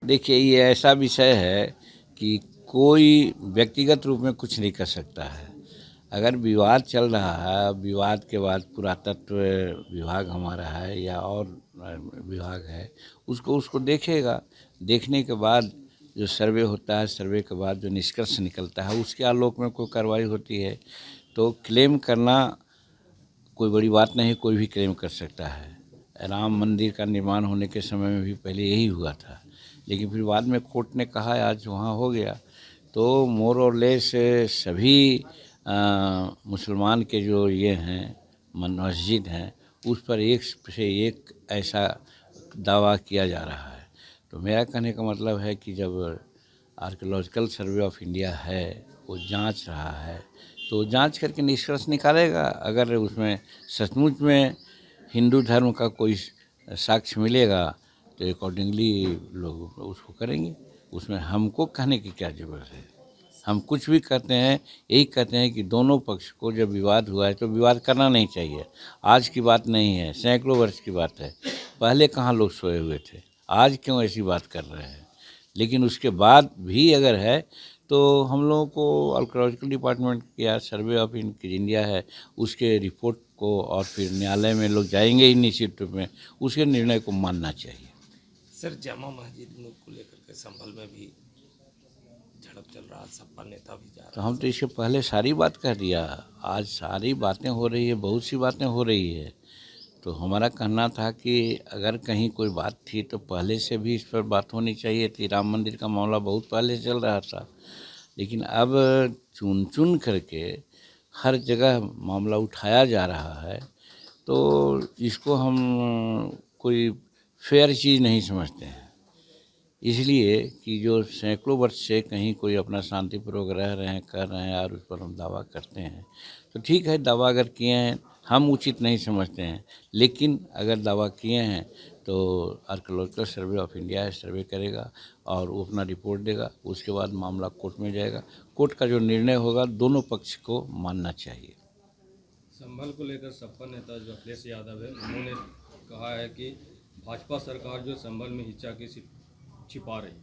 देखिए, ये ऐसा विषय है कि कोई व्यक्तिगत रूप में कुछ नहीं कर सकता है। अगर विवाद चल रहा है, विवाद के बाद पुरातत्व विभाग हमारा है या और विभाग है, उसको उसको देखेगा। देखने के बाद जो सर्वे होता है, सर्वे के बाद जो निष्कर्ष निकलता है, उसके आलोक में कोई कार्रवाई होती है। तो क्लेम करना कोई बड़ी बात नहीं, कोई भी क्लेम कर सकता है। राम मंदिर का निर्माण होने के समय में भी पहले यही हुआ था, लेकिन फिर बाद में कोर्ट ने कहा आज वहाँ हो गया। तो मोर और लेस सभी मुसलमान के जो ये हैं मस्जिद हैं, उस पर एक से एक ऐसा दावा किया जा रहा है। तो मेरा कहने का मतलब है कि जब आर्कियोलॉजिकल सर्वे ऑफ इंडिया है, वो जांच रहा है, तो जांच करके निष्कर्ष निकालेगा। अगर उसमें सचमुच में हिंदू धर्म का कोई साक्ष्य मिलेगा तो अकॉर्डिंगली लोग उसको करेंगे। उसमें हमको कहने की क्या ज़रूरत है। हम कुछ भी कहते हैं, यही कहते हैं कि दोनों पक्ष को जब विवाद हुआ है तो विवाद करना नहीं चाहिए। आज की बात नहीं है, सैकड़ों वर्ष की बात है। पहले कहाँ लोग सोए हुए थे, आज क्यों ऐसी बात कर रहे हैं। लेकिन उसके बाद भी अगर है तो हम लोगों को आर्कियोलॉजिकल डिपार्टमेंट या सर्वे ऑफ इंडिया है, उसके रिपोर्ट को और फिर न्यायालय में लोग जाएंगे ही निश्चित रूप में, उसके निर्णय को मानना चाहिए। सर, जामा मस्जिद में को लेकर के संभल में भी झड़प चल रहा, सपा नेता भी जा तो रहा हम तो इससे पहले सारी बात कह दिया। आज सारी बातें हो रही है, बहुत सी बातें हो रही है। तो हमारा कहना था कि अगर कहीं कोई बात थी तो पहले से भी इस पर बात होनी चाहिए थी। राम मंदिर का मामला बहुत पहले से चल रहा था, लेकिन अब चुन चुन करके हर जगह मामला उठाया जा रहा है। तो इसको हम कोई फेयर चीज़ नहीं समझते हैं। इसलिए कि जो सैकड़ों वर्ष से कहीं कोई अपना शांतिपूर्वक रह रहे हैं, कर रहे हैं और उस पर हम दावा करते हैं, तो ठीक है, दावा अगर किए हैं हम उचित नहीं समझते हैं। लेकिन अगर दावा किए हैं तो आर्कियोलॉजिकल सर्वे ऑफ इंडिया है, सर्वे करेगा और वो अपना रिपोर्ट देगा। उसके बाद मामला कोर्ट में जाएगा। कोर्ट का जो निर्णय होगा दोनों पक्ष को मानना चाहिए। संभल को लेकर सपा नेता जो अखिलेश यादव है, उन्होंने कहा है कि भाजपा सरकार जो संभल में हिंसा की छिपा रही है,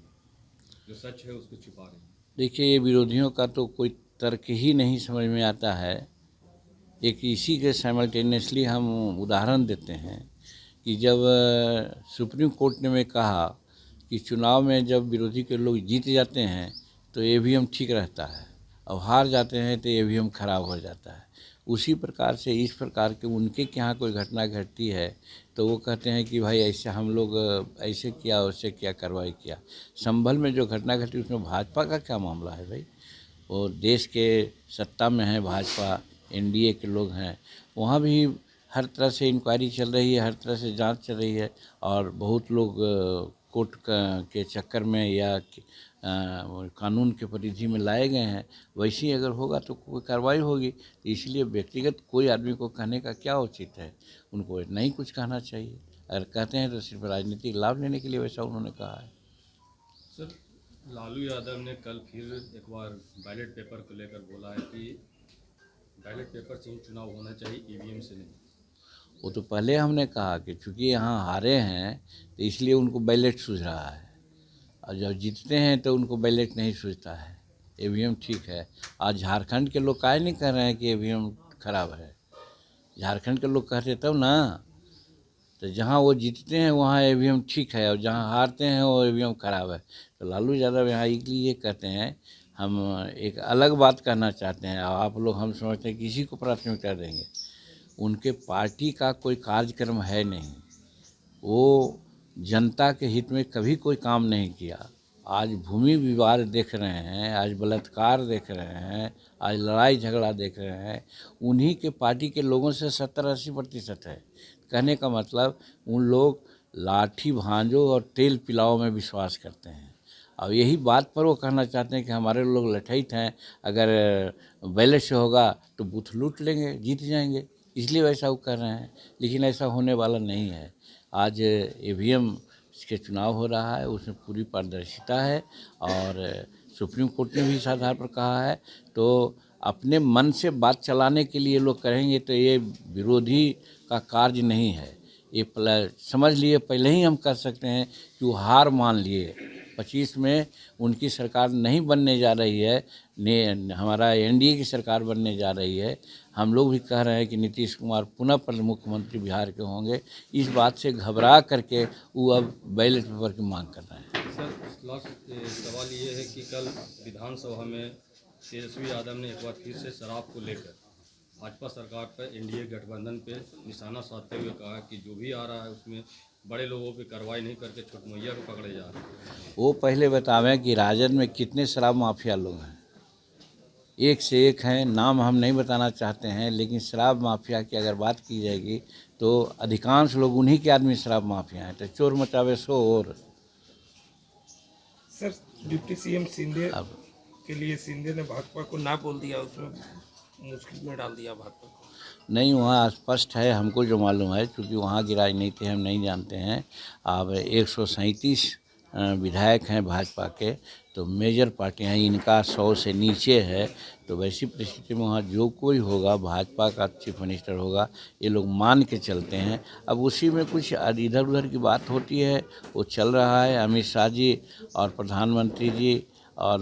जो सच है उसको छिपा रही है। देखिए, ये विरोधियों का तो कोई तर्क ही नहीं समझ में आता है। एक इसी के साइमल्टेनियसली हम उदाहरण देते हैं कि जब सुप्रीम कोर्ट ने में कहा कि चुनाव में जब विरोधी के लोग जीत जाते हैं तो ईवीएम ठीक रहता है और हार जाते हैं तो ईवीएम खराब हो जाता है, उसी प्रकार से इस प्रकार के उनके यहाँ कोई घटना घटती है तो वो कहते हैं कि भाई ऐसे हम लोग ऐसे किया, वैसे किया, कार्रवाई किया। संभल में जो घटना घटी उसमें भाजपा का क्या मामला है भाई। और देश के सत्ता में है भाजपा, एनडीए के लोग हैं, वहाँ भी हर तरह से इंक्वायरी चल रही है, हर तरह से जांच चल रही है और बहुत लोग कोर्ट के चक्कर में या कानून के परिधि में लाए गए हैं। वैसे ही अगर होगा तो कोई कार्रवाई होगी। इसलिए व्यक्तिगत कोई आदमी को कहने का क्या उचित है, उनको नहीं कुछ कहना चाहिए। अगर कहते हैं तो सिर्फ राजनीतिक लाभ लेने के लिए वैसा उन्होंने कहा है। सर, लालू यादव ने कल फिर एक बार बैलेट पेपर को लेकर बोला है कि बैलेट पेपर से ही चुनाव होना चाहिए, ईवीएम से नहीं। वो तो पहले हमने कहा कि चूंकि यहाँ हारे हैं तो इसलिए उनको बैलेट सूझ रहा है, और जब जीतते हैं तो उनको बैलेट नहीं सूझता है। ईवीएम ठीक है। आज झारखंड के लोग काहे नहीं कह रहे हैं कि ईवीएम खराब है। झारखंड के लोग कहते तब ना। तो जहाँ वो जीतते हैं वहाँ ईवीएम ठीक है और जहाँ हारते हैं वो ईवीएम खराब है। तो लालू यादव यहाँ इसलिए कहते हैं, हम एक अलग बात कहना चाहते हैं। आप लोग हम समझते हैं किसी को प्राथमिकता देंगे, उनके पार्टी का कोई कार्यक्रम है नहीं। वो जनता के हित में कभी कोई काम नहीं किया। आज भूमि विवाद देख रहे हैं, आज बलात्कार देख रहे हैं, आज लड़ाई झगड़ा देख रहे हैं, उन्हीं के पार्टी के लोगों से 70-80% है। कहने का मतलब उन लोग लाठी भांजो और तेल पिलाओ में विश्वास करते हैं। और यही बात पर वो कहना चाहते हैं कि हमारे लोग लठैत हैं, अगर बैलेट से होगा तो बूथ लूट लेंगे, जीत जाएंगे, इसलिए वैसा वो कर रहे हैं। लेकिन ऐसा होने वाला नहीं है। आज ईवीएम के चुनाव हो रहा है, उसमें पूरी पारदर्शिता है और सुप्रीम कोर्ट ने भी इस आधार पर कहा है। तो अपने मन से बात चलाने के लिए लोग करेंगे तो ये विरोधी का कार्य नहीं है। ये समझ लिए, पहले ही हम कर सकते हैं कि वो हार मान लिए 2025 में उनकी सरकार नहीं बनने जा रही है, हमारा एनडीए की सरकार बनने जा रही है। हम लोग भी कह रहे हैं कि नीतीश कुमार पुनः मुख्यमंत्री बिहार के होंगे। इस बात से घबरा करके वो अब बैलेट पेपर की मांग कर रहे हैं। सर लास्ट सवाल ये है कि कल विधानसभा में तेजस्वी यादव ने एक बार फिर से शराब को लेकर भाजपा सरकार पर, एनडीए गठबंधन पे निशाना साधते हुए कहा कि जो भी आ रहा है उसमें बड़े लोगों पे कार्रवाई नहीं करके छोटमैया को पकड़े जा रहे हैं। वो पहले बतावें कि राजद में कितने शराब माफिया लोग हैं। एक से एक हैं, नाम हम नहीं बताना चाहते हैं, लेकिन शराब माफिया की अगर बात की जाएगी तो अधिकांश लोग उन्हीं के आदमी शराब माफिया हैं। तो चोर मचावे सो और। सर डिप्टी सीएम शिंदे अब के लिए शिंदे ने भाजपा को ना बोल दिया, उसमें मुश्किल में डाल दिया भाजपा को। नहीं, वहाँ स्पष्ट है, हमको जो मालूम है, क्योंकि वहाँ की राजनीति हम नहीं जानते हैं। अब 137 विधायक हैं भाजपा के, तो मेजर पार्टियां हैं, इनका 100 से नीचे है। तो वैसी परिस्थिति में वहाँ जो कोई होगा भाजपा का चीफ मिनिस्टर होगा, ये लोग मान के चलते हैं। अब उसी में कुछ इधर उधर की बात होती है, वो चल रहा है। अमित शाह जी और प्रधानमंत्री जी और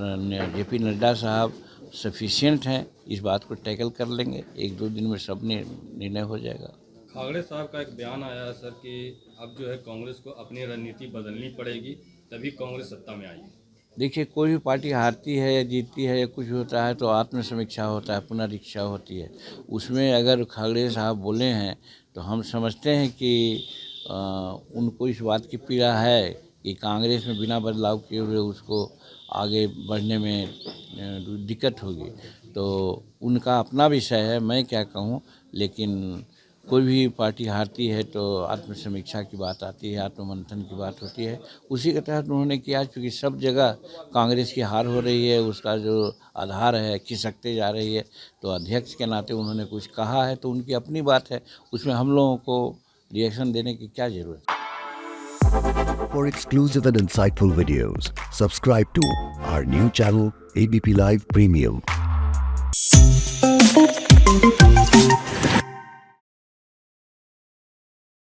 जेपी नड्डा साहब सफिशिएंट हैं, इस बात को टैकल कर लेंगे। 1-2 दिन में सब निर्णय हो जाएगा। खागड़े साहब का एक बयान आया है सर कि अब जो है कांग्रेस को अपनी रणनीति बदलनी पड़ेगी, तभी कांग्रेस सत्ता में आएगी। देखिए, कोई भी पार्टी हारती है या जीतती है या कुछ होता है तो आत्मसमीक्षा होता है, पुनरीक्षा होती है। उसमें अगर खागड़े साहब बोले हैं तो हम समझते हैं कि उनको इस बात की पीड़ा है कि कांग्रेस में बिना बदलाव किए हुए उसको आगे बढ़ने में दिक्कत होगी। तो उनका अपना विषय है, मैं क्या कहूँ। लेकिन कोई भी पार्टी हारती है तो आत्मसमीक्षा की बात आती है, आत्ममंथन की बात होती है। उसी के तहत उन्होंने किया, क्योंकि सब जगह कांग्रेस की हार हो रही है, उसका जो आधार है खिसकते जा रही है। तो अध्यक्ष के नाते उन्होंने कुछ कहा है तो उनकी अपनी बात है, उसमें हम लोगों को रिएक्शन देने की क्या ज़रूरत है। For exclusive and insightful videos, subscribe to our new channel ABP Live Premium.